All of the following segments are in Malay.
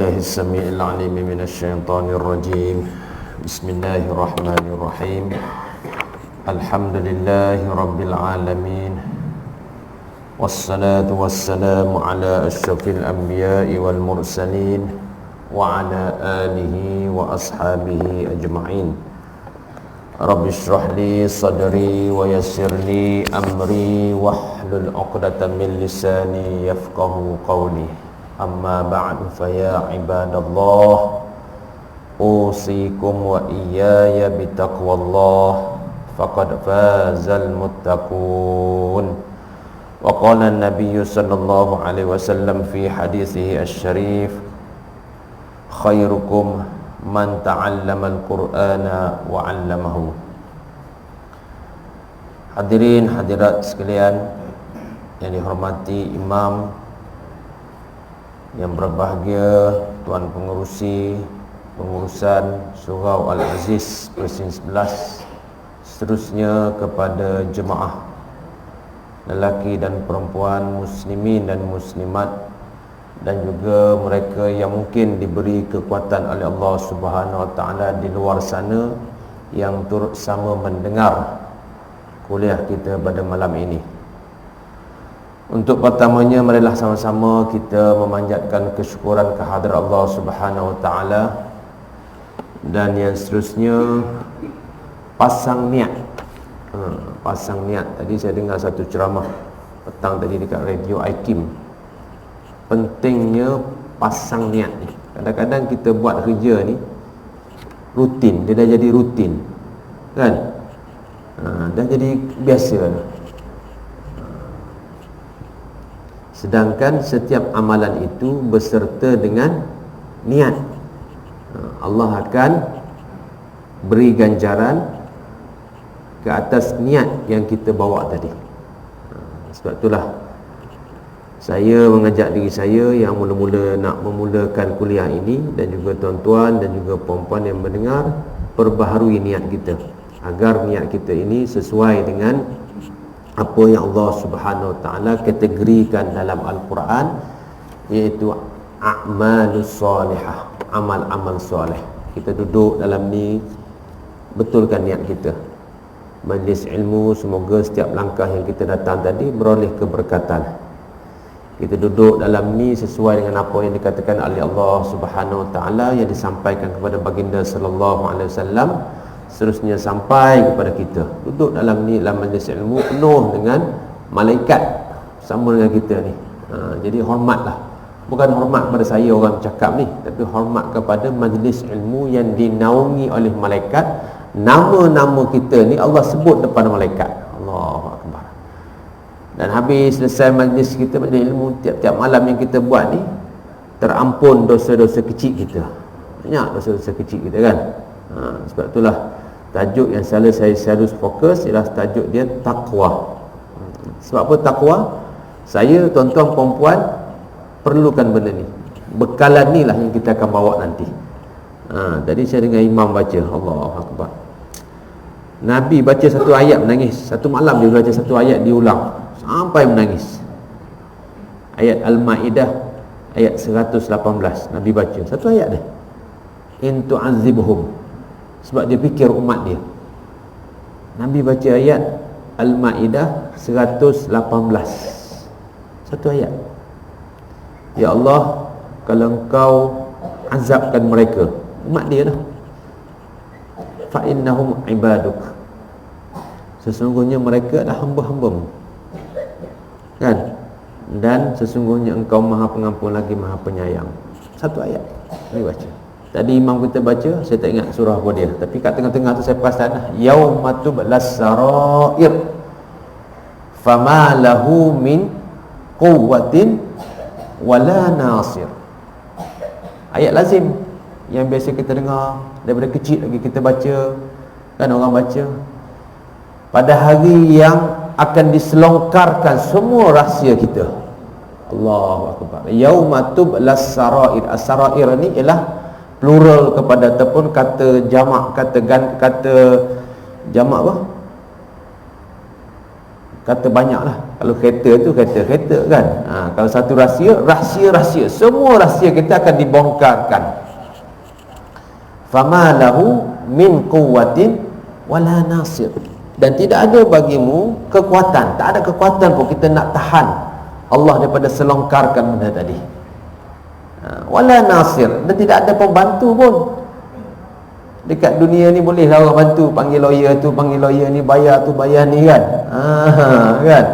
بالله السميع العليم من الشيطان الرجيم. بسم الله الرحمن الرحيم. الحمد لله رب العالمين، والصلاة والسلام على أشرف الأنبياء والمرسلين وعلى آله وأصحابه أجمعين. رب اشرح لي صدري ويسر لي أمري واحلل عقدة من لساني يفقه قولي. أما بعد فيا عباد الله أوصيكم وإياي بتقوى الله فقد فاز المتقون. وقال النبي صلى الله عليه وسلم في حديثه الشريف خيركم من تعلم القرآن وعلمه. Hadirin hadirat sekalian yang dihormati Imam, yang berbahagia Tuan Pengurusi Pengurusan Surau Al-Aziz Presin 11, seterusnya kepada jemaah lelaki dan perempuan, muslimin dan muslimat, dan juga mereka yang mungkin diberi kekuatan oleh Allah Subhanahu Wa Taala di luar sana yang turut sama mendengar kuliah kita pada malam ini. Untuk pertamanya, marilah sama-sama kita memanjatkan kesyukuran kehadrat Allah Subhanahu Wa Taala. Dan yang seterusnya, pasang niat. Pasang niat. Tadi saya dengar satu ceramah petang tadi dekat radio IKIM. Pentingnya pasang niat ni. Kadang-kadang kita buat kerja ni rutin, dia dah jadi rutin, kan? Dah jadi biasa dah. Sedangkan setiap amalan itu berserta dengan niat. Allah akan beri ganjaran ke atas niat yang kita bawa tadi. Sebab itulah saya mengajak diri saya yang mula-mula nak memulakan kuliah ini, dan juga tuan-tuan dan juga puan-puan yang mendengar, perbaharui niat kita agar niat kita ini sesuai dengan apa yang Allah Subhanahu Wa Taala kategorikan dalam Al-Quran, iaitu a'malus solihah, amal-amal soleh. Kita duduk dalam ni, betulkan niat kita. Majlis ilmu, semoga setiap langkah yang kita datang tadi beroleh keberkatan. Kita duduk dalam ni sesuai dengan apa yang dikatakan oleh Allah Subhanahu Wa Taala, yang disampaikan kepada baginda sallallahu alaihi wasallam, seterusnya sampai kepada kita. Duduk dalam ni, dalam majlis ilmu penuh dengan malaikat sama dengan kita ni. Jadi hormatlah. Bukan hormat pada saya orang cakap ni, tapi hormat kepada majlis ilmu yang dinaungi oleh malaikat. Nama-nama kita ni Allah sebut depan malaikat. Allahu Akbar. Dan habis selesai majlis kita, majlis ilmu, tiap-tiap malam yang kita buat ni, terampun dosa-dosa kecil kita. Banyak dosa-dosa kecil kita, kan? Sebab itulah tajuk yang saya selalu fokus ialah tajuk dia taqwa. Sebab apa taqwa? Saya, tuan-tuan, puan-puan perlukan benda ni. Bekalan ni lah yang kita akan bawa nanti. Tadi saya dengar imam baca, Allahu Akbar. Nabi baca satu ayat menangis. Satu malam dia baca satu ayat, diulang sampai menangis. Ayat Al-Ma'idah ayat 118, Nabi baca satu ayat dia. In tu'azibhum, sebab dia fikir umat dia. Nabi baca ayat Al-Ma'idah 118, satu ayat. Ya Allah, kalau engkau azabkan mereka, umat dia dah, fa innahum ibaduk, sesungguhnya mereka adalah hamba-hambamu, kan? Dan sesungguhnya engkau maha pengampun lagi maha penyayang. Satu ayat Nabi baca. Tadi imam kita baca, saya tak ingat surah apa dia, tapi kat tengah-tengah tu saya perasan yauma tublas sarair fama lahu min quwwatin wala nasir. Ayat lazim yang biasa kita dengar daripada kecil lagi kita baca, kan? Orang baca pada hari yang akan diselongkarkan semua rahsia kita. Allahu Akbar. Yauma tublas sarair. As-sarair ni ialah plural kepada, ataupun kata jamak, kata jamak apa? kata banyak lah. Kalau kereta tu kereta kan. Kalau satu rahsia, semua rahsia kita akan dibongkarkan. Fama lahu min quwwatin wala nasir. Dan tidak ada bagimu kekuatan, tak ada kekuatan pun kita nak tahan Allah daripada selongkarkan benda tadi. Wala nasir, dan tidak ada pembantu pun. Dekat dunia ni bolehlah orang bantu, panggil lawyer tu, panggil lawyer ni, bayar tu, bayar ni kan. Kan?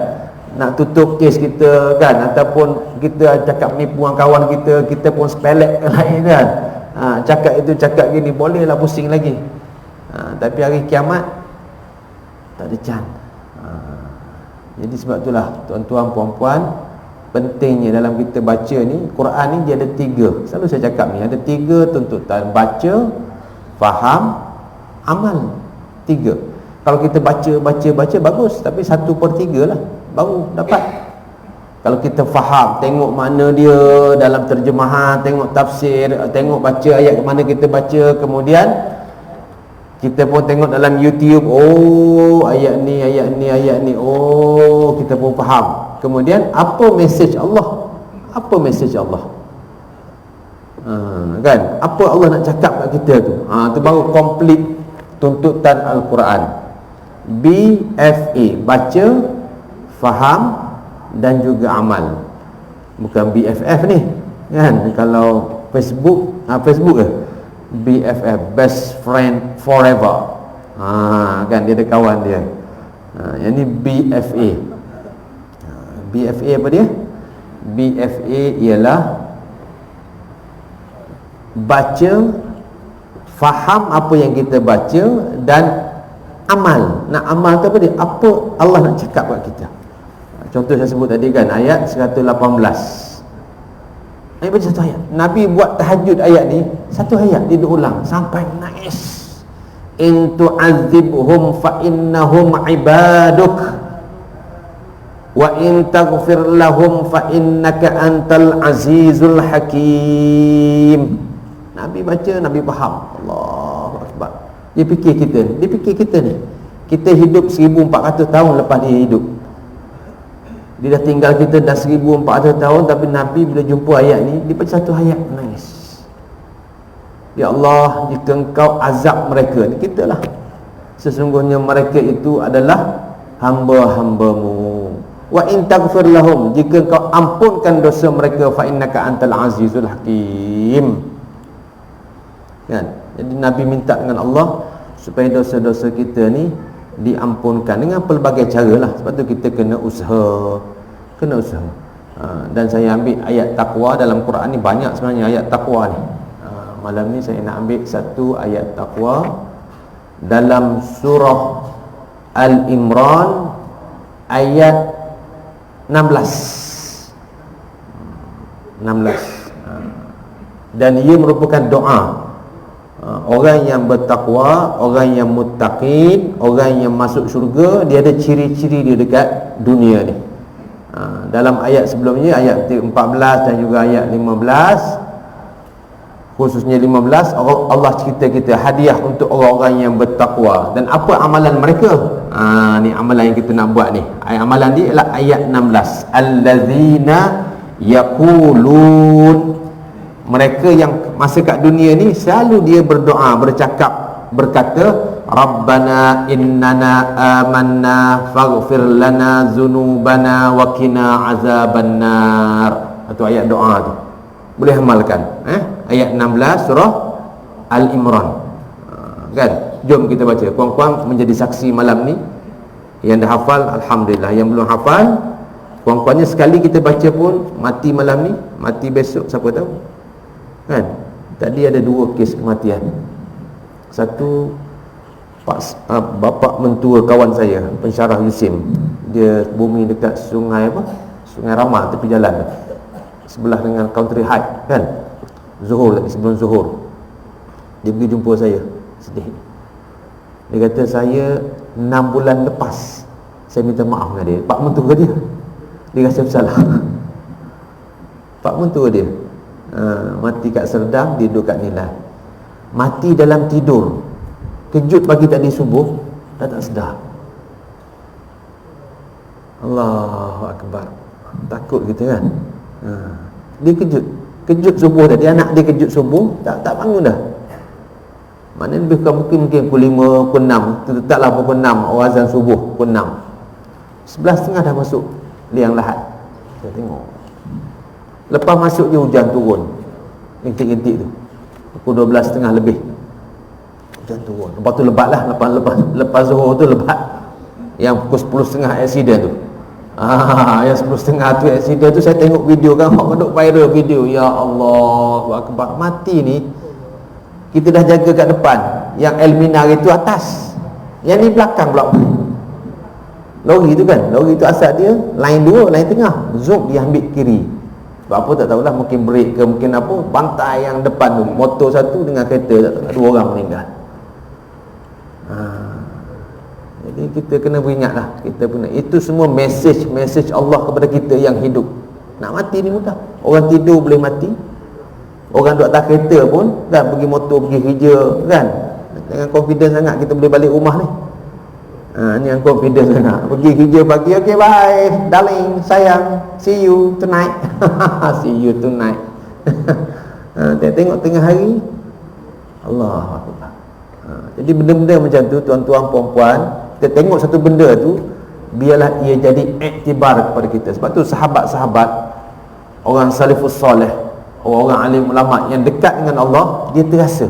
Nak tutup kes kita kan, ataupun kita cakap nipu kawan kita, kita pun sepelek lain kan. Cakap itu, cakap gini, bolehlah pusing lagi. Tapi hari kiamat tak ada can. Jadi sebab itulah tuan-tuan puan-puan, pentingnya dalam kita baca ni, Quran ni dia ada 3. Selalu saya cakap ni ada 3 tuntutan: baca, faham, amal. 3. Kalau kita baca bagus, tapi 1/3 lah baru dapat. Kalau kita faham, tengok makna dia dalam terjemahan, tengok tafsir, tengok baca ayat mana kita baca, kemudian kita pun tengok dalam YouTube, oh ayat ni, oh kita pun faham. Kemudian apa mesej Allah? Apa mesej Allah? Kan? Apa Allah nak cakap kat kita tu? Tu baru complete tuntutan Al-Quran. BFA, baca, faham dan juga amal. Bukan BFF ni kan. Kalau Facebook, Facebook ke? BFF, best friend forever. Kan dia ada kawan dia. Yang ni BFA. BFA apa dia? BFA ialah baca, faham apa yang kita baca dan amal. Nak amal tu apa dia? Apa Allah nak cakap kat kita. Contoh saya sebut tadi kan, ayat 118. Nabi baca satu ayat. Nabi buat tahajud ayat ni, satu ayat dia ulang sampai nangis. In tu'adzibhum fa innahum ibaduk wa in taghfir lahum fa innaka antal azizul hakim. Nabi baca, Nabi faham. Allahu akbar. Dia fikir kita ni. Kita hidup 1400 tahun lepas dia hidup. Dia dah tinggal kita dah 1400 tahun, tapi Nabi bila jumpa ayat ni, dia baca satu ayat menangis. Ya Allah, jika engkau azab mereka, ni kita lah, sesungguhnya mereka itu adalah hamba-hambamu. Wa in taghfir lahum, jika engkau ampunkan dosa mereka, fa innaka antal azizul hakim. Kan? Jadi Nabi minta dengan Allah supaya dosa-dosa kita ni diampunkan dengan pelbagai cara lah. Sebab tu kita kena usaha. Dan saya ambil ayat taqwa dalam Quran ni, banyak sebenarnya ayat taqwa ni. Malam ni saya nak ambil satu ayat taqwa dalam surah Al-Imran ayat 16. Dan ia merupakan doa. Orang yang bertakwa, orang yang muttaqin, orang yang masuk syurga, dia ada ciri-ciri dia dekat dunia ni. Dalam ayat sebelumnya, ayat 14 dan juga ayat 15, khususnya 15, Allah cerita kita hadiah untuk orang-orang yang bertakwa. Dan apa amalan mereka? Ni amalan yang kita nak buat ni. Amalan dia ialah ayat 16. Allazina yaqulun, mereka yang masa kat dunia ni selalu dia berdoa, berkata, Rabbana innana amanna faghfir lana dzunubana wa qina azabannar. Itu ayat doa tu. Boleh amalkan. Ayat 16 surah Al-Imran. Kan? Jom kita baca. Puan-puan menjadi saksi malam ni. Yang dah hafal, alhamdulillah. Yang belum hafal, puan-puannya sekali kita baca pun, mati malam ni, mati besok, siapa tahu. Kan? Tadi ada 2 kes kematian. Satu bapa mentua kawan saya, pensyarah Yusim. Dia bumi dekat sungai apa? Sungai Rama, tepi jalan sebelah dengan Country High kan. Zuhur tadi, sebelum Zuhur dia pergi jumpa saya, sedih. Dia kata, saya 6 bulan lepas saya minta maaf dengan dia. Pak mentua dia, dia rasa bersalah. Pak mentua dia mati kat Serdang, dia duduk kat Nilai. Mati dalam tidur, kejut pagi tadi subuh, dah tak sedar. Allahu Akbar. Takut kita kan. Dia kejut subuh tadi, anak dia kejut subuh, tak bangun dah. Maknanya lebih kurang mungkin pukul 5, pukul 6. Tetaplah pukul 6 azan subuh, pukul 6. 11.30 dah masuk liang lahat. Saya tengok. Lepas masuk je hujan turun. Rintik-rintik tu. Pukul 12.30 lebih. Hujan turun. Lepas tu lebat lah. Lepas zuhur tu lebat. Yang pukul 10.30 accident tu. Yang 10.30 tu accident tu, saya tengok video kan, hok duk viral video. Ya Allah Akbar. Mati ni kita dah jaga kat depan. Yang Elminar itu atas, yang ni belakang pula. Lori tu kan, lori tu asal dia line 2, line tengah, zoom dia ambil kiri. Sebab apa tak tahulah, mungkin break ke mungkin apa, pantai yang depan tu, motor satu dengan kereta, tak tahu, 2 orang meninggal. Jadi kita kena beringatlah, kita punya itu semua message Allah kepada kita yang hidup. Nak mati ni mudah. Orang tidur boleh mati. Orang duduk atas kereta pun dah pergi motor, pergi kerja kan. Dengan confidence sangat kita boleh balik rumah ni. Ni yang confidence sangat. Pergi kerja pagi, okay bye darling, sayang, see you tonight. See you tonight. Tengok tengah hari, Allah Akbar. Jadi benda-benda macam tu, tuan-tuan, puan-puan, kita tengok satu benda tu, biarlah ia jadi iktibar kepada kita. Sebab tu sahabat-sahabat, orang salafus soleh, orang alim ulama yang dekat dengan Allah, dia terasa.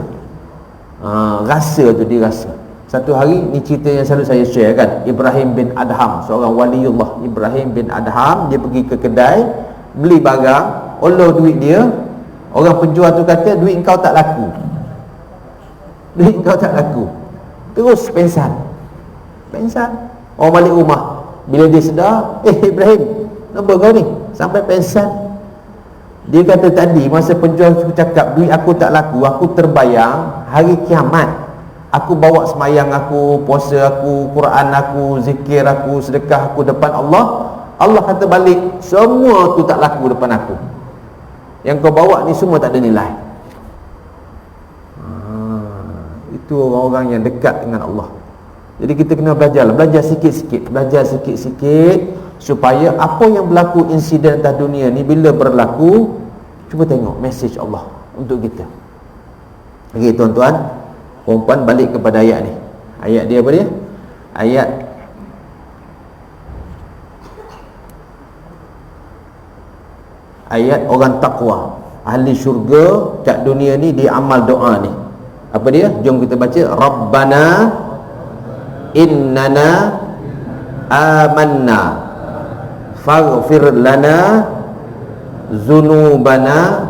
Rasa tu dia rasa. Satu hari, ni cerita yang selalu saya share kan, Ibrahim bin Adham, seorang waliullah. Ibrahim bin Adham, dia pergi ke kedai beli barang, oleh duit dia. Orang penjual tu kata, duit kau tak laku, duit kau tak laku. Terus pensan. Orang balik rumah, bila dia sedar, Ibrahim, kenapa kau ni sampai pensan? Dia kata, tadi masa penjual tu cakap duit aku tak laku, aku terbayang hari kiamat. Aku bawa semayang aku, puasa aku, Quran aku, zikir aku, sedekah aku depan Allah. Allah kata balik, semua tu tak laku depan aku. Yang kau bawa ni semua tak ada nilai. Itu orang-orang yang dekat dengan Allah. Jadi kita kena belajar sikit-sikit, supaya apa yang berlaku insiden atas dunia ni, bila berlaku, cuba tengok message Allah untuk kita. Okey tuan-tuan, perempuan, balik kepada ayat ni. Ayat dia apa dia? Ayat orang takwa, ahli syurga kat dunia ni, dia amal doa ni. Apa dia? Jom kita baca. Rabbana innana amanna faghfir lana zunubana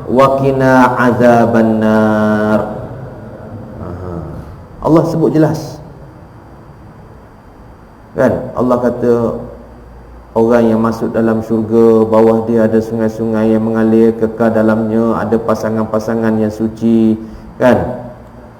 wa qina azabannar. Allah sebut jelas kan. Allah kata orang yang masuk dalam syurga, bawah dia ada sungai-sungai yang mengalir kekal dalamnya, ada pasangan-pasangan yang suci kan.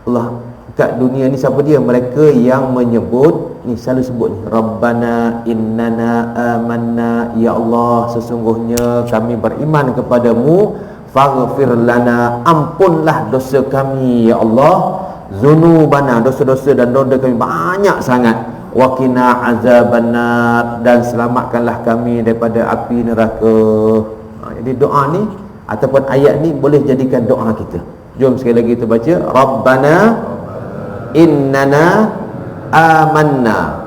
Allah kat dunia ni siapa dia? Mereka yang menyebut ni, selalu sebut ni, Rabbana innana amanna, ya Allah sesungguhnya kami beriman kepadamu, faghfir lana, ampunlah dosa kami ya Allah, zunubana, dosa-dosa dan noda kami banyak sangat, wa qina azabannar, dan selamatkanlah kami daripada api neraka. Jadi doa ni ataupun ayat ni boleh jadikan doa kita. Jom sekali lagi kita baca. Rabbana innana amanna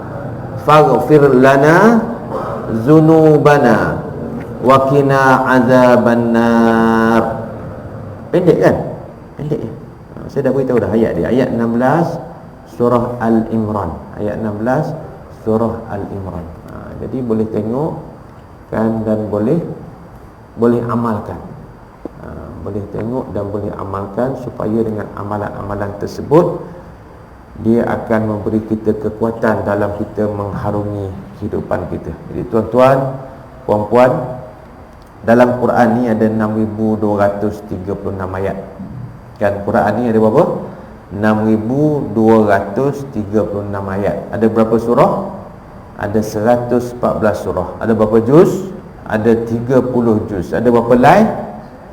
faghfir lana zunubana wa qina azabannar. Pendek kan? Pendek ya? Saya dah beritahu dah ayat dia. Ayat 16 surah Al-Imran. Ayat 16 surah Al-Imran. Jadi boleh tengok kan, dan boleh amalkan. Boleh tengok dan boleh amalkan, supaya dengan amalan-amalan tersebut dia akan memberi kita kekuatan dalam kita mengharungi kehidupan kita. Jadi tuan-tuan, puan-puan, dalam Quran ni ada 6,236 ayat. Kan Quran ni ada berapa? 6,236 ayat. Ada berapa surah? Ada 114 surah. Ada berapa juz? Ada 30 juz. Ada berapa line?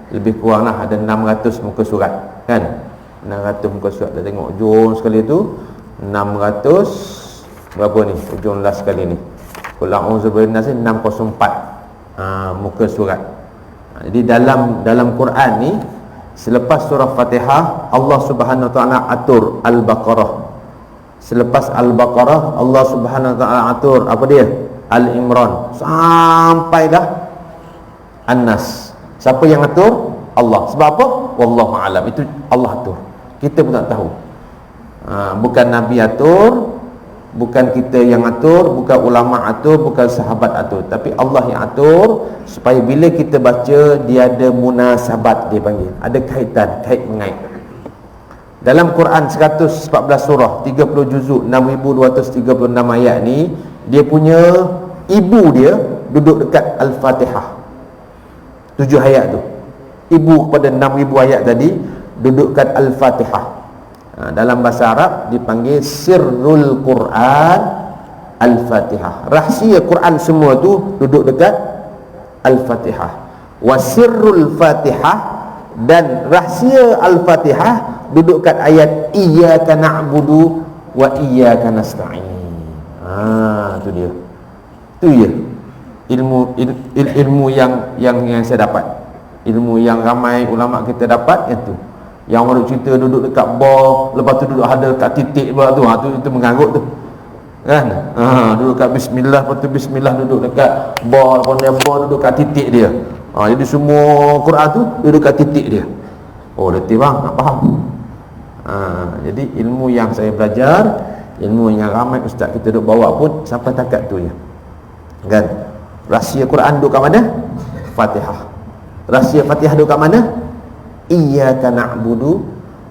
Lebih kurang lah, ada 600 muka surat kan. 600 muka surat. Kita tengok ujung sekali tu 600 berapa ni? Ujung last sekali ni Qul a'udzu birabbin nas 604 muka surat. Jadi dalam Quran ni selepas surah Fatihah Allah Subhanahu wa taala atur Al-Baqarah. Selepas Al-Baqarah Allah Subhanahu wa taala atur apa dia? Al-Imran sampai dah An-Nas. Siapa yang atur? Allah. Sebab apa? Wallahu alam. Itu Allah atur. Kita pun tak tahu. Bukan Nabi atur, bukan kita yang atur, bukan ulama atur, bukan sahabat atur, tapi Allah yang atur supaya bila kita baca dia ada munasabat, dia panggil, ada kaitan, kait mengait. Dalam Quran 114 surah, 30 juzuk, 6236 ayat ni, dia punya ibu dia duduk dekat Al-Fatihah. 7 ayat tu. Ibu kepada 6000 ayat tadi duduk dekat Al-Fatihah. Dalam bahasa Arab dipanggil sirrul Quran Al-Fatihah. Rahsia Quran semua tu duduk dekat Al-Fatihah. Wa sirrul Fatihah, dan rahsia Al-Fatihah duduk kat ayat iyyaka na'budu wa iyyaka nasta'in. Tu dia. Tu dia. Ilmu yang saya dapat. Ilmu yang ramai ulama kita dapat itu. Yang orang cerita duduk dekat bawah, lepas tu duduk ada kat titik pula tu. Itu mengarut tu. Kan? Duduk kat bismillah, lepas tu bismillah duduk dekat bawah, lepas dia bawah duduk kat titik dia. Jadi semua Quran tu duduk kat titik dia. Oh, letih bang, nak faham. Jadi ilmu yang saya belajar, ilmu yang ramai ustaz kita duduk bawa pun sampai takat tu je. Kan? Rahsia Quran duduk kat mana? Fatihah. Rahsia Fatihah duduk kat mana? Iyyaka na'budu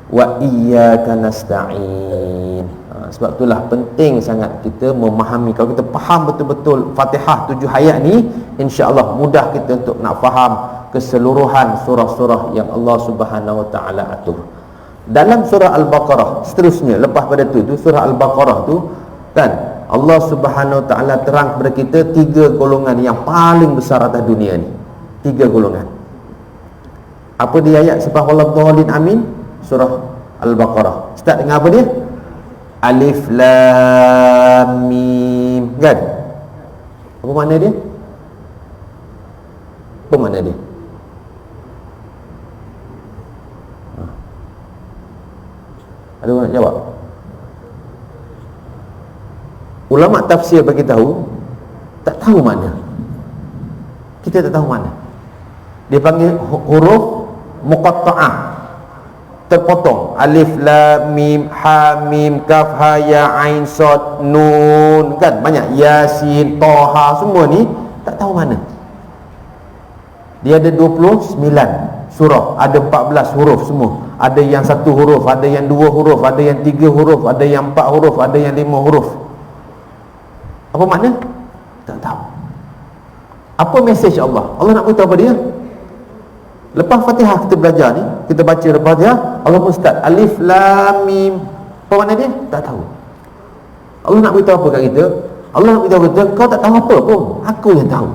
wa iyyaka nasta'in. Sebab itulah penting sangat kita memahami. Kalau kita faham betul-betul Fatihah 7 ayat ni, insya-Allah mudah kita untuk nak faham keseluruhan surah-surah yang Allah Subhanahu wa taala atur. Dalam surah Al-Baqarah seterusnya, lepas pada tu surah Al-Baqarah tu kan, Allah Subhanahu wa taala terang kepada kita 3 golongan yang paling besar atas dunia ni. 3 golongan. Apa dia ayat selepas waladhdallin amin? Surah Al-Baqarah. Start dengan apa dia? Alif Lam Mim. Kan? Apa makna dia? Apa makna dia? Ada orang jawab? Ulama tafsir bagi tahu, tak tahu makna. Kita tak tahu makna. Dia panggil huruf muqatta'ah, terpotong. Alif lam mim ha mim kaf ha ya ain sad nun, kan banyak, yasin toha, semua ni tak tahu mana. Dia ada 29 surah, ada 14 huruf semua. Ada yang 1 huruf, ada yang 2 huruf, ada yang 3 huruf, ada yang 4 huruf, ada yang 5 huruf. Apa makna? Tak tahu. Apa mesej Allah? Allah nak beritahu apa dia? Lepas Fatihah kita belajar ni, kita baca lepas Fatihah, Allah pun start Alif Lam Mim. Apa makna dia? Tak tahu. Allah nak beritahu apa kat kita? Allah nak beritahu kita, kau tak tahu apa pun, aku yang tahu.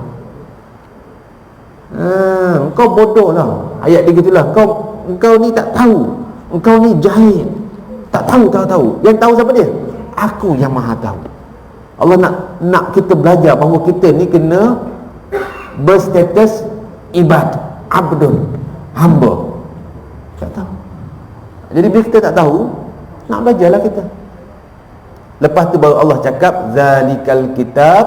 Kau bodoh lah. Ayat dia gitulah. Engkau ni tak tahu. Engkau ni jahil. Tak tahu. Yang tahu siapa dia? Aku yang maha tahu. Allah nak kita belajar bahawa kita ni kena berstatus ibad, abdun, hamba. Tak tahu. Jadi bila kita tak tahu, nak belajarlah kita. Lepas tu baru Allah cakap zalikal kitab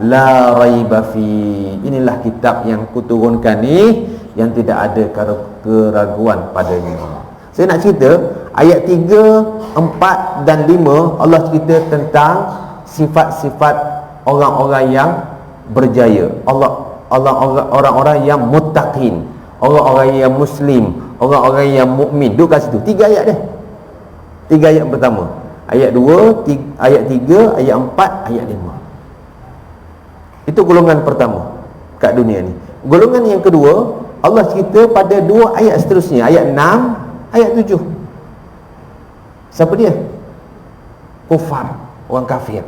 la raiba fi. Inilah kitab yang kuturunkan ni, yang tidak ada keraguan padanya. Saya nak cerita ayat 3, 4 dan 5 Allah cerita tentang sifat-sifat orang-orang yang berjaya. Orang-orang yang muttaqin, orang-orang yang muslim, orang-orang yang mukmin. Duduk kat situ 3 ayat dia. 3 ayat pertama. Ayat 2, ayat 3, ayat 4, ayat 5. Itu golongan pertama kat dunia ni. Golongan yang kedua, Allah cerita pada 2 ayat seterusnya, ayat 6, ayat 7. Siapa dia? Kufar, orang kafir.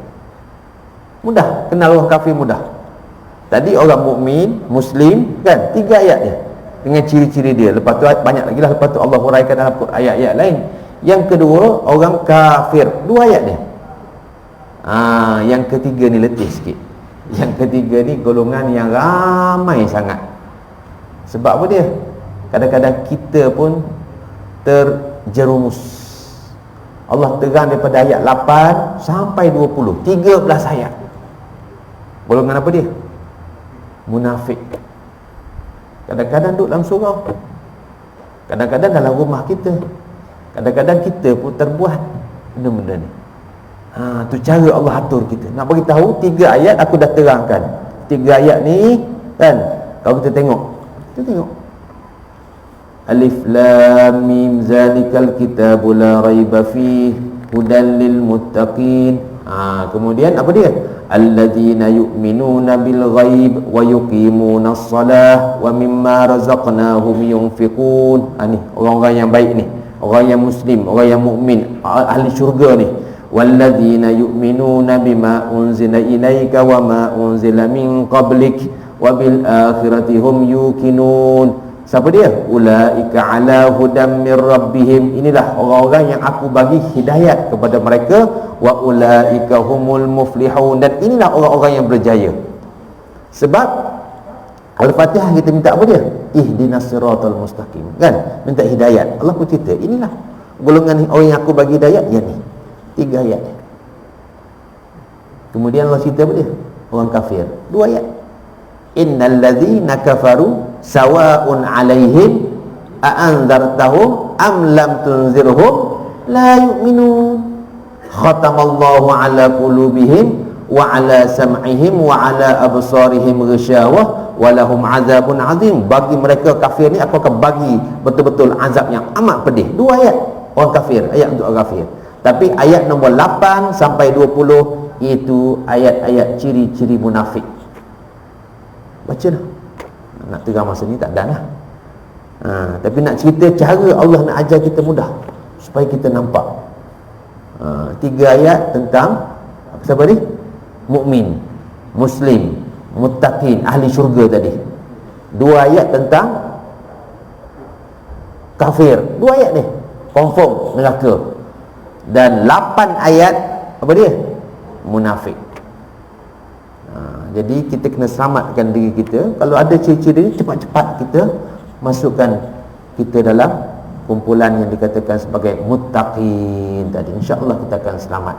Mudah kenal orang kafir, mudah. Tadi orang mukmin, muslim, kan? 3 ayat dia dengan ciri-ciri dia. Lepas tu banyak lagi lah. Lepas tu Allah huraikan dalam ayat-ayat lain. Yang kedua, orang kafir, 2 ayat dia. Yang ketiga ni letih sikit. Yang ketiga ni golongan yang ramai sangat. Sebab apa dia? Kadang-kadang kita pun terjerumus. Allah terang daripada ayat 8 sampai 20, 13 ayat. Golongan apa dia? Munafik. Kadang-kadang duduk dalam surau, kadang-kadang dalam rumah kita, kadang-kadang kita pun terbuat benda-benda ni. Tu cara Allah atur kita. Nak bagi tahu 3 ayat aku dah terangkan. 3 ayat ni kan, kalau kita tengok, Alif Lam Mim zalikal kitabu la raiba fihi hudan lil muttaqin. Kemudian apa dia? Alladzina yu'minuna bil ghaib wa yuqimunas salah wa mimma razaqnahum yunfiqun. Ni orang-orang yang baik ni, orang yang muslim, orang yang mukmin, ahli syurga ni. Walladzina yu'minuna bima unzila ilaika wa ma unzila min qablik wa bil akhirati hum yuqinun. Siapa dia? Ulaika ala hudam mir rabbihim. Inilah orang-orang yang aku bagi hidayat kepada mereka. Wa ulaika humul muflihun. Dan inilah orang-orang yang berjaya. Sebab Al-Fatihah kita minta apa dia? Ihdinas siratal mustaqim, kan? Minta hidayat. Allah pun cerita, inilah golongan orang yang aku bagi hidayat, yang ni 3 ayat. Kemudian Allah cerita apa dia? Orang kafir, 2 ayat. Innal ladzina kafaru sawa'un 'alaihim a'anzartahum am lam tunzirhum la yu'minun. Khatamallahu 'ala qulubihim wa 'ala sam'ihim wa 'ala absarihim ghisyawah wa lahum 'adzabun 'adzim. Bagi mereka kafir ni aku akan bagi betul-betul azab yang amat pedih. 2 ayat orang kafir, ayat untuk orang kafir. Tapi ayat nombor 8 sampai 20 itu ayat-ayat ciri-ciri munafik. Baca dah. Nak terang masa ni tak ada lah. Tapi nak cerita cara Allah nak ajar kita mudah, supaya kita nampak. 3 ayat tentang siapa ni? Mukmin, muslim, muttaqin, ahli syurga tadi. 2 ayat tentang kafir. 2 ayat ni confirm neraka. Dan 8 ayat apa dia? Munafik. Jadi kita kena selamatkan diri kita. Kalau ada ciri-ciri ni, cepat-cepat kita masukkan kita dalam kumpulan yang dikatakan sebagai muttaqin tadi. InsyaAllah kita akan selamat.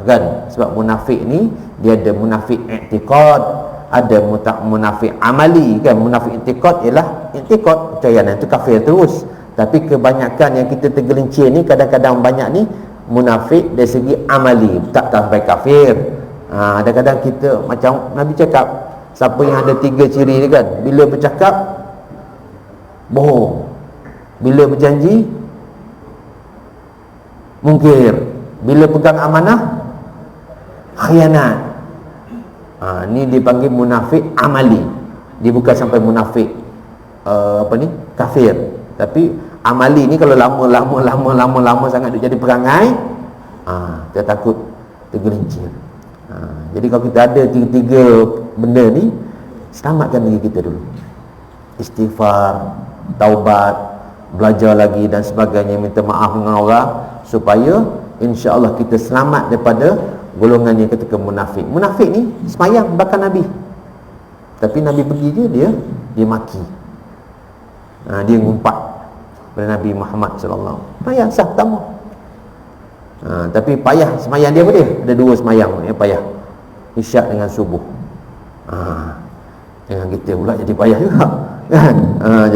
Kan? Sebab munafik ni dia ada munafik i'tiqad, ada munafik amali, kan? Munafik i'tiqad ialah i'tiqad, percayaan itu kafir terus. Tapi kebanyakan yang kita tergelincir ni, kadang-kadang banyak ni munafik dari segi amali, tak sampai kafir. Kadang-kadang kita macam Nabi cakap, siapa yang ada 3 ciri ni kan, bila bercakap bohong, bila berjanji mungkir, bila pegang amanah khianat. Ni dipanggil munafik amali. Dia bukan sampai munafik kafir. Tapi amali ni kalau lama sangat dia jadi perangai, kita takut tergelincir. Jadi kalau kita ada 3 benda ni, selamatkan diri kita dulu. Istighfar, taubat, belajar lagi dan sebagainya, minta maaf dengan orang, supaya insya-Allah kita selamat daripada golongan yang ketika munafik. Munafik ni semayang bakal Nabi, tapi Nabi pergi je dia maki. Dia ngumpat pada Nabi Muhammad sallallahu alaihi wasallam. Payah sah tamu. Tapi payah semayang dia apa dia? Ada 2 semayang yang payah. Isyak dengan subuh. Dengan kita pula jadi payah juga, kan?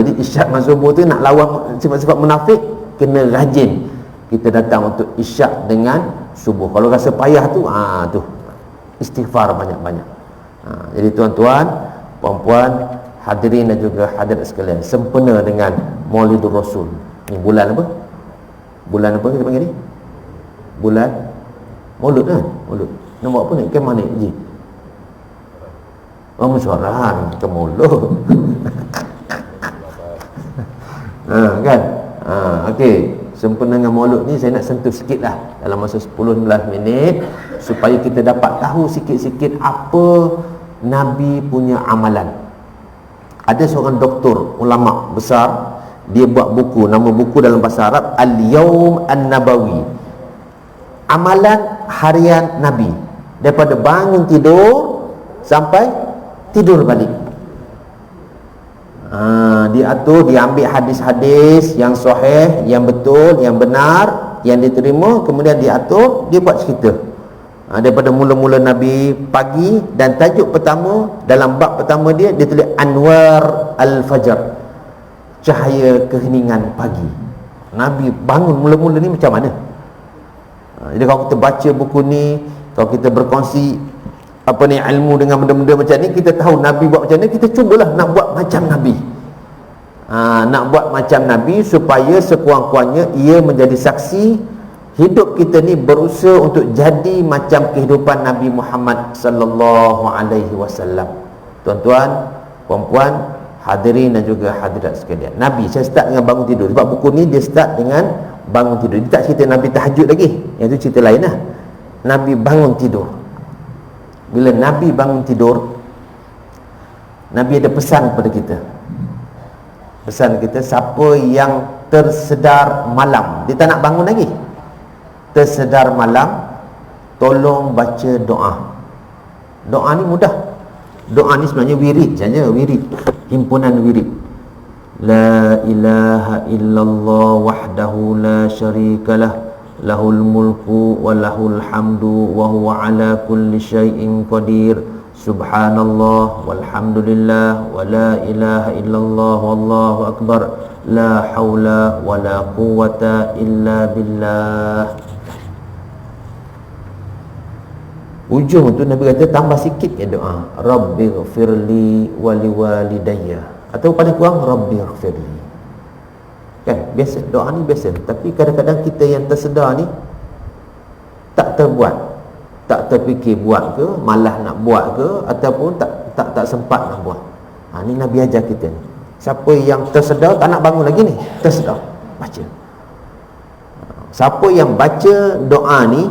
Jadi isyak dengan subuh tu nak lawan sifat-sifat munafik, kena rajin kita datang untuk isyak dengan subuh. Kalau rasa payah tu, tu istighfar banyak-banyak. Jadi tuan-tuan, puan-puan, hadirin dan juga hadirat sekalian, sempena dengan Maulidur Rasul. Ni bulan apa? Bulan apa kita panggil ni? Bulan Maulud kan? Maulud. Nombor apa ni? Kemah ni? Ji? Musyawarah ke Maulud. Kan? Okey. Sempena dengan Maulud ni saya nak sentuh sikit lah dalam masa 10-15 minit, supaya kita dapat tahu sikit-sikit apa Nabi punya amalan. Ada seorang doktor, ulama besar, dia buat buku, nama buku dalam bahasa Arab Al-Yawm An-Nabawi, amalan harian Nabi. Daripada bangun tidur sampai tidur balik. Diatur, diambil hadis-hadis yang sahih, yang betul, yang benar, yang diterima, kemudian diatur, dia buat cerita. Daripada mula-mula Nabi pagi, dan tajuk pertama dalam bab pertama dia tulis Anwar Al-Fajr, cahaya keheningan pagi. Nabi bangun mula-mula ni macam mana? Jadi kalau kita baca buku ni, kalau kita berkongsi ilmu dengan benda-benda macam ni, kita tahu Nabi buat macam ni, kita cubalah nak buat macam Nabi. Nak buat macam Nabi supaya sekurang-kurangnya ia menjadi saksi hidup kita ni berusaha untuk jadi macam kehidupan Nabi Muhammad sallallahu alaihi wasallam. Tuan-tuan, puan-puan, hadirin dan juga hadirat sekalian, Nabi, saya start dengan bangun tidur. Sebab buku ni dia start dengan bangun tidur. Dia tak cerita Nabi tahajud lagi, yang tu cerita lain lah. Nabi bangun tidur. Bila Nabi bangun tidur, Nabi ada pesan kepada kita. Pesan kita, siapa yang tersedar malam, dia tak nak bangun lagi, tersedar malam, tolong baca doa. Doa ni mudah. Doa ni sebenarnya wirid saja, wirid, himpunan wirid. La ilaha illallah wahdahu la syarikalah, lahul mulku wa lahul hamdu wa huwa ala kulli syai'in qadir. Subhanallah walhamdulillah wa la ilaha illallah wallahu akbar, la haula wa la quwwata illa billah. Ujung tu Nabi kata tambah sikit ya doa, Rabbighfirli wa liwalidayya, atau paling kurang Rabbighfirli. Kan biasa doa ni biasa, tapi kadang-kadang kita yang tersedar ni tak terbuat, tak terfikir buat ke, malah nak buat ke, ataupun tak sempat nak buat. Ni Nabi ajar kita ni. Siapa yang tersedar tak nak bangun lagi ni, tersedar, baca. Siapa yang baca doa ni,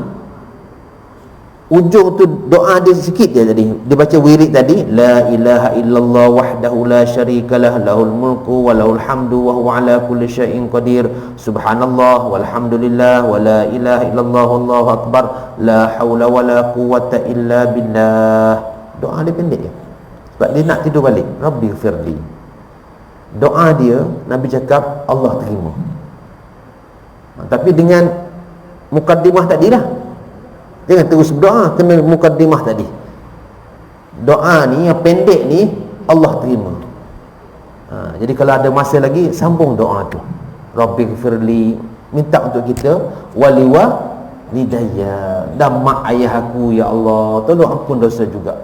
ujung tu doa dia sikit je tadi. Dia baca wirid tadi, la ilaha illallah wahdahu la syarikalah, lahul mulku wa lahul hamdu wa huwa ala kulli syai'in qadir. Subhanallah walhamdulillah wa la ilaha illallah wallahu akbar, la haula wa la quwwata illa billah. Doa dia pendek je, sebab dia nak tidur balik. Rabbighfirli. Doa dia Nabi cakap Allah terima. Tapi dengan mukaddimah tadi lah, jangan terus berdoa, kena mukaddimah tadi. Doa ni yang pendek ni Allah terima. Jadi kalau ada masa lagi, sambung doa tu. Rabbighfirli, minta untuk kita, waliwa lidayya, dan mak ayah aku ya Allah, tolong ampun dosa juga.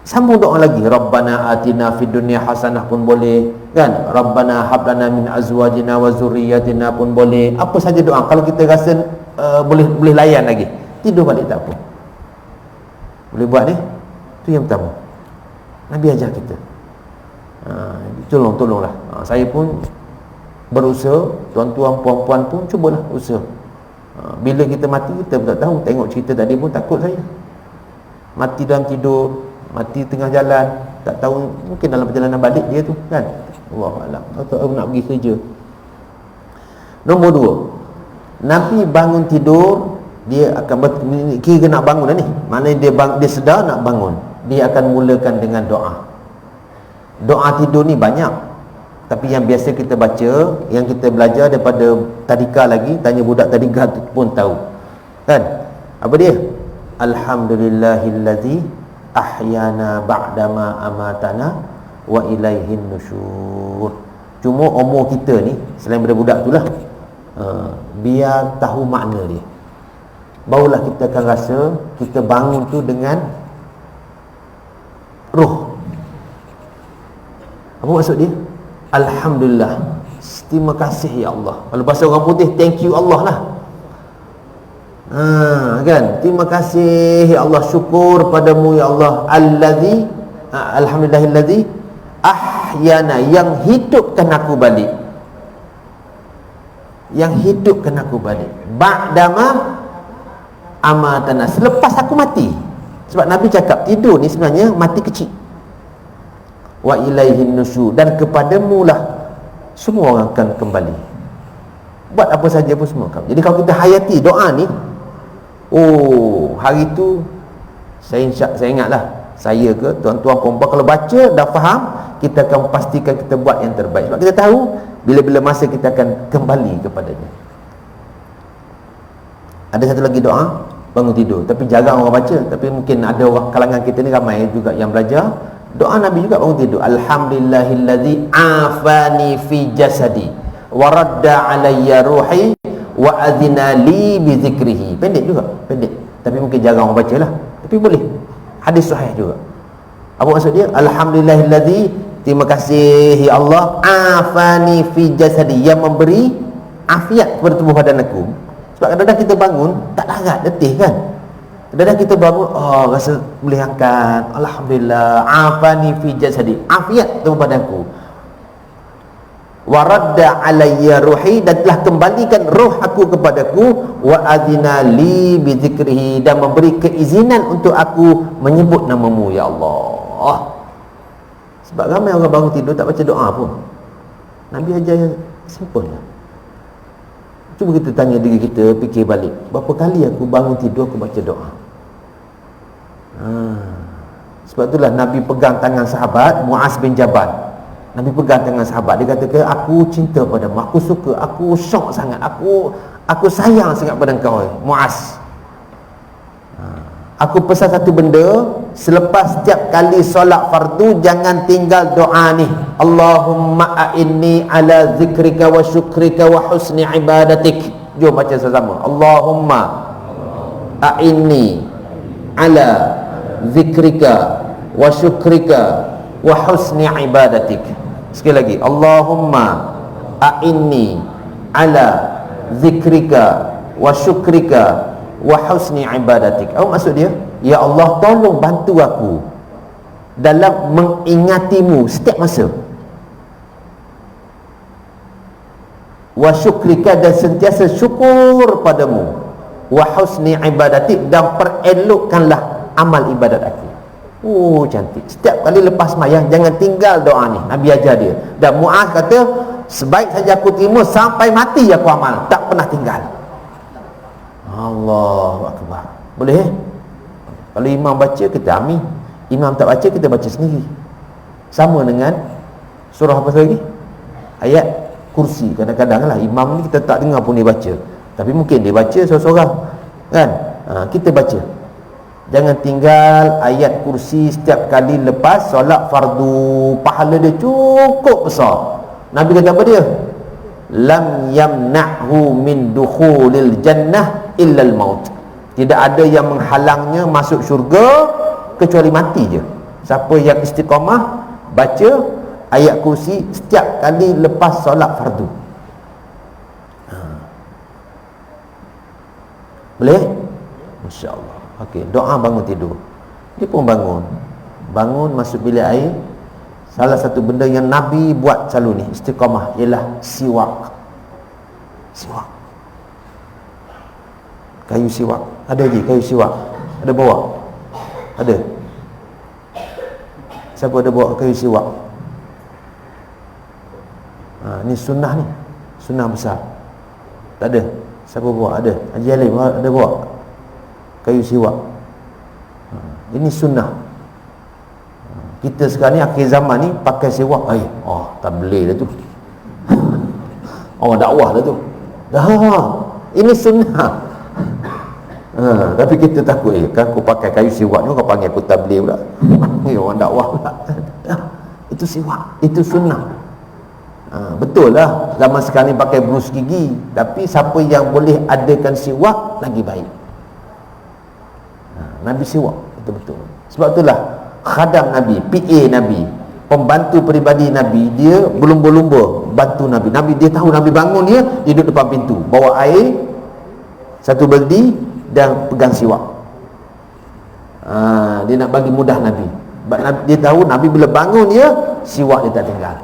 Sambung doa lagi, Rabbana atina fid dunya hasanah pun boleh, kan? Rabbana hab lana min azwajina wa zurriyyatina pun boleh. Apa saja doa, kalau kita rasa boleh layan lagi, tidur balik tak apa, boleh buat ni. Tu yang pertama Nabi ajar kita. Tolonglah. Saya pun berusaha, tuan-tuan puan-puan pun cubalah usaha. Bila kita mati, kita pun tak tahu. Tengok cerita tadi pun takut saya, mati dalam tidur, mati tengah jalan, tak tahu, mungkin dalam perjalanan balik dia tu, kan? Allahualam, atau nak pergi kerja. Nombor 2, Nabi bangun tidur, dia akan kira nak bangun dah ni. Maknanya dia sedar nak bangun, dia akan mulakan dengan doa. Doa tidur ni banyak, tapi yang biasa kita baca, yang kita belajar daripada tadika lagi, tanya budak tadika pun tahu, kan? Apa dia? Alhamdulillahillazi ahyana ba'dama amatana wa ilaihin nusyur. Cuma umur kita ni, selain daripada budak tu lah, biar tahu makna dia, barulah kita akan rasa kita bangun tu dengan roh. Apa maksud dia? Alhamdulillah, terima kasih ya Allah. Kalau bahasa orang putih, thank you Allah lah. Kan? Terima kasih ya Allah, syukur padamu ya Allah, allazi, alhamdulillahillazi ahyana, yang hidupkan aku balik, yang hidupkan aku balik, ba'dama amatana, selepas aku mati. Sebab Nabi cakap tidur ni sebenarnya mati kecil. Wa ilaihin nusyur, dan kepadamu lah semua orang akan kembali. Buat apa saja pun semua akan. Jadi kalau kita hayati doa ni, hari tu Saya ingatlah, saya ke tuan-tuan perempuan kalau baca dah faham, kita akan pastikan kita buat yang terbaik. Sebab kita tahu bila-bila masa kita akan kembali kepadanya. Ada satu lagi doa bangun tidur, tapi jarang orang baca. Tapi mungkin ada orang kalangan kita ni ramai juga yang belajar. Doa Nabi juga bangun tidur. Alhamdulillahillazi afani fi jasadi wa radda alayya ruhi wa adhina li bi zikrihi. Pendek juga, pendek. Tapi mungkin jarang orang baca lah. Tapi boleh. Hadis sahih juga. Apa maksud dia? Alhamdulillahillazi, terima kasih ya Allah, afani fi jasadi, yang memberi afiat kepada tubuh badan aku. Sebab kadang-kadang kita bangun tak larat, letih kan. Kadang-kadang kita bangun, oh rasa boleh angkat, alhamdulillah, afani fi jasadi, afiat tubuh badanku. Wa radda alayya ruhi, dan telah kembalikan roh aku kepadaku. Wa adzina li bi zikrihi, dan memberi keizinan untuk aku menyebut namamu ya Allah. Sebab ramai orang bangun tidur tak baca doa pun. Nabi ajar yang simple lah. Cuba kita tanya diri kita, fikir balik, berapa kali aku bangun tidur aku baca doa? Sebab itulah Nabi pegang tangan sahabat Muaz bin Jabal. Nabi pegang tangan sahabat, dia kata ke, aku cinta padamu, aku suka, aku syok sangat, aku sayang sangat pada engkau Muaz. Aku pesan satu benda, selepas setiap kali solat fardu jangan tinggal doa ni. Allahumma a'inni ala zikrika wa syukrika wa husni ibadatik. Jom baca sama-sama. Allahumma a'inni ala zikrika wa syukrika wa husni ibadatik. Sekali lagi. Allahumma a'inni ala zikrika wa syukrika wa husni ibadatik. Apa maksud dia? Ya Allah, tolong bantu aku dalam mengingatimu setiap masa. Wa syukrika, dan sentiasa syukur padamu. Wa husni ibadatik, dan perelokkanlah amal ibadat aku. Oh, cantik. Setiap kali lepas sembahyang jangan tinggal doa ni. Nabi ajar dia. Dan Muaz kata, sebaik saja aku terima sampai mati aku amal, tak pernah tinggal. Allahu Akbar. Boleh Kalau imam baca kita amin, imam tak baca kita baca sendiri. Sama dengan surah apa lagi? Ayat kursi. Kadang-kadang lah imam ni kita tak dengar pun dia baca, tapi mungkin dia baca seorang-seorang kan. Kita baca. Jangan tinggal ayat kursi setiap kali lepas solat fardu. Pahala dia cukup besar. Nabi kata apa dia? Lam yamna'hu min dukhulil jannah illal maut. Tidak ada yang menghalangnya masuk syurga kecuali mati je. Siapa yang istiqamah baca ayat kursi setiap kali lepas solat fardu. Boleh? Insya-Allah. Okey, doa bangun tidur. Dia pun bangun masuk bilik air. Salah satu benda yang Nabi buat selalu ni istiqamah ialah siwak. Kayu siwak. Ada lagi kayu siwak? Ada bawa? Ada? Siapa ada bawa kayu siwak? Ni sunnah ni. Sunnah besar. Tak ada? Siapa bawa? Ada? Haji Alim ada bawa kayu siwak. Ini sunnah. Kita sekarang ni akhir zaman ni pakai siwak. Tak boleh dah tu. Orang dakwah dah tu. Ini sunnah. Tapi kita takut, kan aku pakai kayu siwak ni, kau panggil aku tabligh pula. Orang dakwah pula. Itu siwak, itu sunnah. Betul lah zaman sekarang ni pakai brus gigi, tapi siapa yang boleh adakan siwak lagi baik. Nabi siwak, betul-betul. Sebab itulah khadam Nabi, PA Nabi, pembantu peribadi Nabi, dia berlumba-lumba bantu Nabi. Dia tahu Nabi bangun, dia duduk depan pintu, bawa air satu beldi dan pegang siwak. Dia nak bagi mudah Nabi. Dia tahu Nabi bila bangun dia, siwak dia tak tinggal.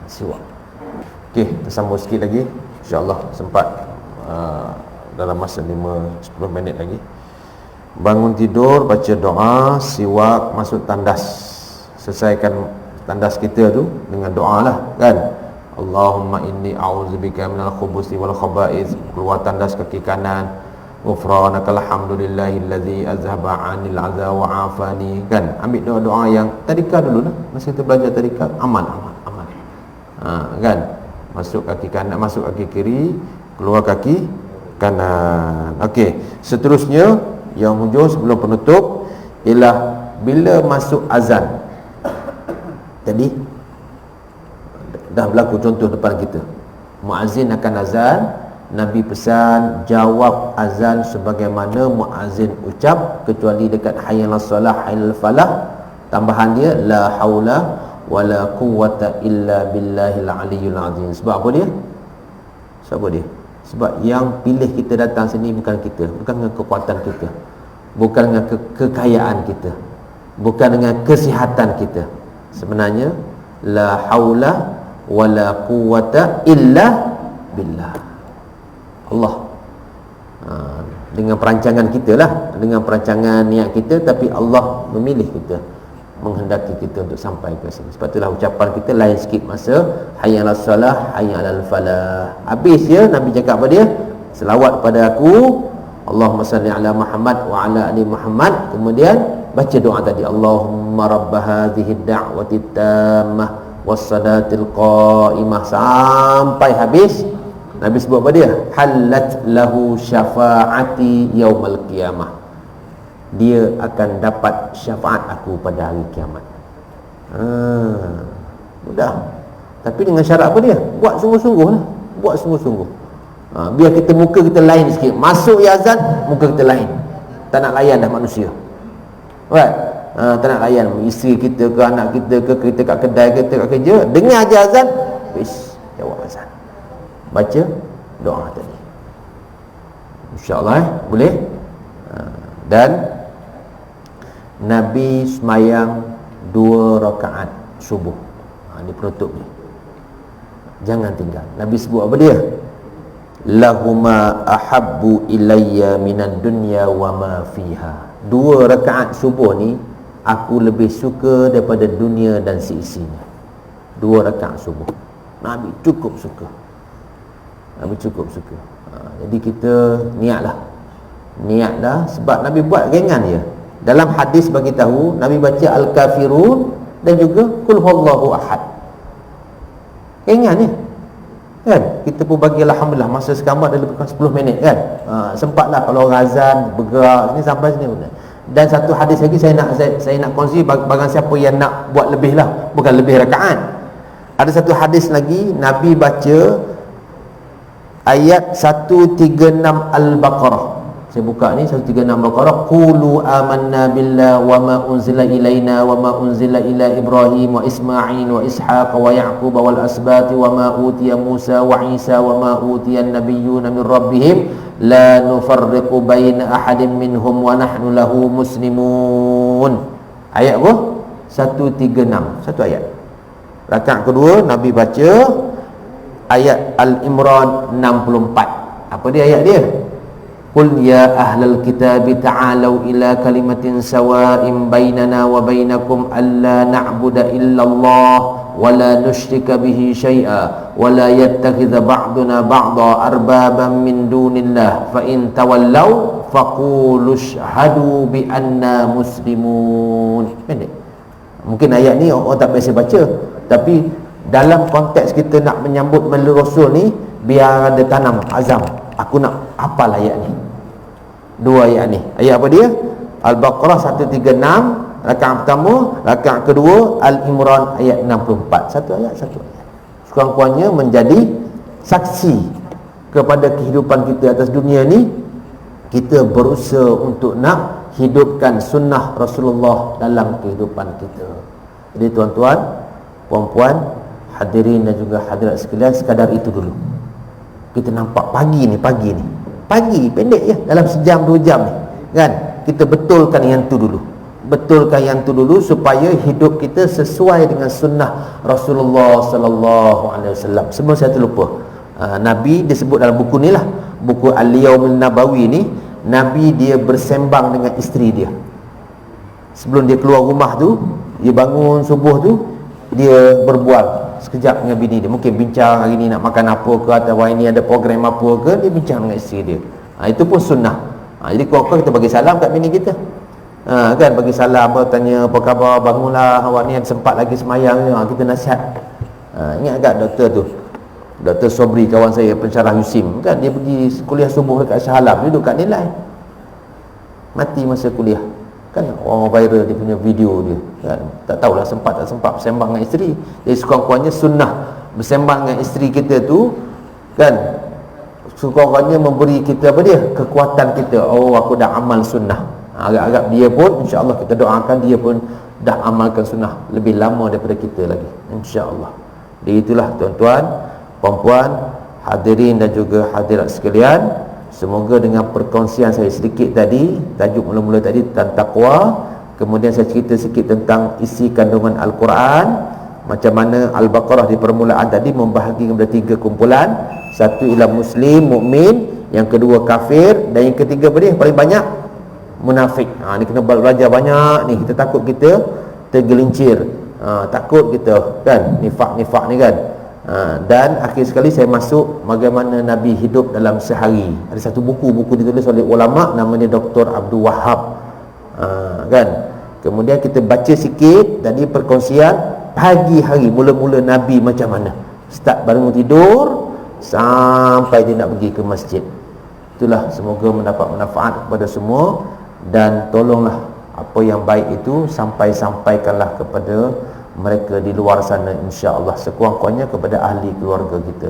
Siwak. Okey, kita sambung sikit lagi. InsyaAllah sempat dalam masa 5-10 minit lagi. Bangun tidur, baca doa, siwak, masuk tandas. Selesaikan tandas kita tu dengan doa lah kan. Allahumma inni a'udzubika minal khubuthi wal khaba'ith. Keluar tandas kaki kanan. ghufranakal hamdulillahillazi azhaba 'anil 'adza wa 'afani, kan? Ambil doa-doa yang tadika dulu lah. Masa kita belajar tadika, aman. Kan? Masuk kaki kanan, masuk kaki kiri, keluar kaki kanan. Okey, seterusnya yang hujung sebelum penutup ialah bila masuk azan. Jadi dah berlaku contoh depan kita. Muazzin akan azan, Nabi pesan jawab azan sebagaimana muazzin ucap, kecuali dekat hayya 'alas salah, hayya 'alal falah, tambahan dia la haula wala quwwata illa billahil aliyyil azim. Sebab apa dia? Sebab yang pilih kita datang sini bukan kita, bukan dengan kekuatan kita, bukan dengan kekayaan kita, bukan dengan kesihatan kita. Sebenarnya la haula wala quwwata illa billah. Allah dengan perancangan kita lah, dengan perancangan niat kita, tapi Allah memilih kita, menghendaki kita untuk sampai ke sini. Sebab itulah ucapan kita lain sikit masa hayya 'alas salah, hayya 'alal falah. Habis ya Nabi cakap apa dia? Selawat pada aku, Allahumma salli ala Muhammad wa ala ali Muhammad. Kemudian baca doa tadi, Allahumma rabb hadhihi ad-da'wati tammah was-salatil qa'imah, sampai habis. Nabi sebut apa dia? Halat lahu syafa'ati yaumal qiyamah. Dia akan dapat syafaat aku pada hari kiamat. Mudah. Tapi dengan syarat apa dia? Buat sungguh-sungguh lah. Buat sungguh-sungguh. Biar kita muka kita lain sikit. Masuk ya azan, muka kita lain. Tak nak layan dah manusia. Right? Tak nak layan isteri kita ke, anak kita ke, kita kat kedai, kita kat kerja, dengar je azan, wis, jawab azan, baca doa tadi, insya-Allah boleh. Dan Nabi semayang 2 rakaat subuh. Ini penutup ni, jangan tinggal. Nabi sebut apa dia? Lahuma ahabbu ilayya minad dunya wa ma fiha. 2 rakaat subuh ni aku lebih suka daripada dunia dan seisinya. 2 rakaat subuh Nabi cukup suka. Jadi kita niatlah sebab Nabi buat ringan je. Dalam hadis bagi tahu Nabi baca Al-Kafirun dan juga Qul huwallahu ahad. Ringan ni kan? Kita pun bagi alhamdulillah masa sekamar dah lebih kurang 10 minit kan. Sempatlah kalau orang azan bergerak sini sampai sini. Dan satu hadis lagi saya nak kongsi bagi siapa yang nak buat lebih lah, bukan lebih rakaat. Ada satu hadis lagi Nabi baca ayat 136 Al-Baqarah. Saya buka ni 136 Al-Baqarah. Qulu amanna billah wa ma unzila ilaina wa ma unzila ila Ibrahim wa Ismail wa Ishaq wa Ya'qub wal asbati wa ma utiya Musa wa Isa wa ma utiya an-nabiyyuna min rabbihim la nufarriqu baina ahadin minhum wa nahnu lahu muslimun. Ayat apa? 136, satu ayat. Rakaat kedua Nabi baca ayat Al-Imran 64. Apa dia ayat dia? Qul ya ahlal kitabi ta'alau ila kalimatin sawa'in bainana wa bainakum alla na'budu illallah wa la nusyrika bihi syai'a wa la yattakhidha ba'duna ba'da arbaban min dunillah fa in tawallaw faqulu syhadu bi anna muslimun. Pendek. Mungkin ayat ni orang tak biasa baca, tapi dalam konteks kita nak menyambut Maulid Rasul ni, biar ada tanam azam, aku nak hafal ayat ni. 2 ayat ni. Ayat apa dia? Al-Baqarah 136 rakaat pertama, rakaat kedua Al-Imran ayat 64. Satu ayat. Sekurang-kurangnya menjadi saksi kepada kehidupan kita atas dunia ni. Kita berusaha untuk nak hidupkan sunnah Rasulullah dalam kehidupan kita. Jadi tuan-tuan, puan-puan, hadirin dan juga hadirat sekalian, sekadar itu dulu. Kita nampak pagi pendek je, dalam sejam 2 jam ni kan, kita betulkan yang tu dulu supaya hidup kita sesuai dengan sunnah Rasulullah sallallahu alaihi wasallam. Sebelum saya terlupa, Nabi disebut dalam buku ni lah, buku Al-Yaumul Nabawi ni, Nabi dia bersembang dengan isteri dia. Sebelum dia keluar rumah tu, dia bangun subuh tu, dia berbual sekejap dengan bini dia. Mungkin bincang hari ni nak makan apa ke, atau hari ni ada program apa ke, dia bincang dengan isteri dia. Itu pun sunnah. Jadi kurang-kurang kita bagi salam kat bini kita. Kan bagi salam, tanya apa khabar, bangunlah awak ni, ada sempat lagi semayang. Kita nasihat. Ingat tak doktor tu, Dr. Sobri, kawan saya pensyarah USIM kan, dia pergi kuliah subuh dekat Shah Alam, duduk kat nilai, mati masa kuliah kan. Orang viral dia punya video dia kan. Tak tahulah sempat tak sempat bersembang dengan isteri. Jadi sekurang-kurangnya sunnah bersembang dengan isteri kita tu kan, sekurang-kurangnya memberi kita apa dia, kekuatan kita. Oh, aku dah amal sunnah. Agak-agak dia pun, insya-Allah kita doakan dia pun dah amalkan sunnah lebih lama daripada kita lagi, insya-Allah. Jadi itulah tuan-tuan, puan-puan, hadirin dan juga hadirat sekalian, semoga dengan perkongsian saya sedikit tadi, tajuk mula-mula tadi tentang takwa, kemudian saya cerita sikit tentang isi kandungan Al-Quran, macam mana Al-Baqarah di permulaan tadi membahagikan kepada 3 kumpulan. Satu ialah Muslim, mukmin, yang kedua kafir, dan yang ketiga apa dia? Paling banyak munafik. Ni kena belajar banyak ni, kita takut kita tergelincir, takut kita kan, nifak-nifak ni kan. Dan akhir sekali saya masuk bagaimana Nabi hidup dalam sehari. Ada satu buku ditulis oleh ulama, namanya Dr. Abdul Wahab, kan. Kemudian kita baca sikit tadi perkongsian pagi hari, mula-mula Nabi macam mana, start bangun tidur sampai dia nak pergi ke masjid. Itulah, semoga mendapat manfaat kepada semua, dan tolonglah apa yang baik itu sampaikanlah kepada mereka di luar sana, insya-Allah, sekurang-kurangnya kepada ahli keluarga kita.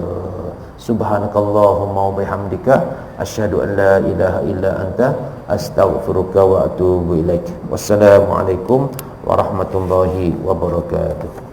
Subhanakallahumma wa bihamdika asyhadu an la ilaha illa anta astaghfiruka wa atubu ilaik. Wassalamualaikum warahmatullahi wabarakatuh.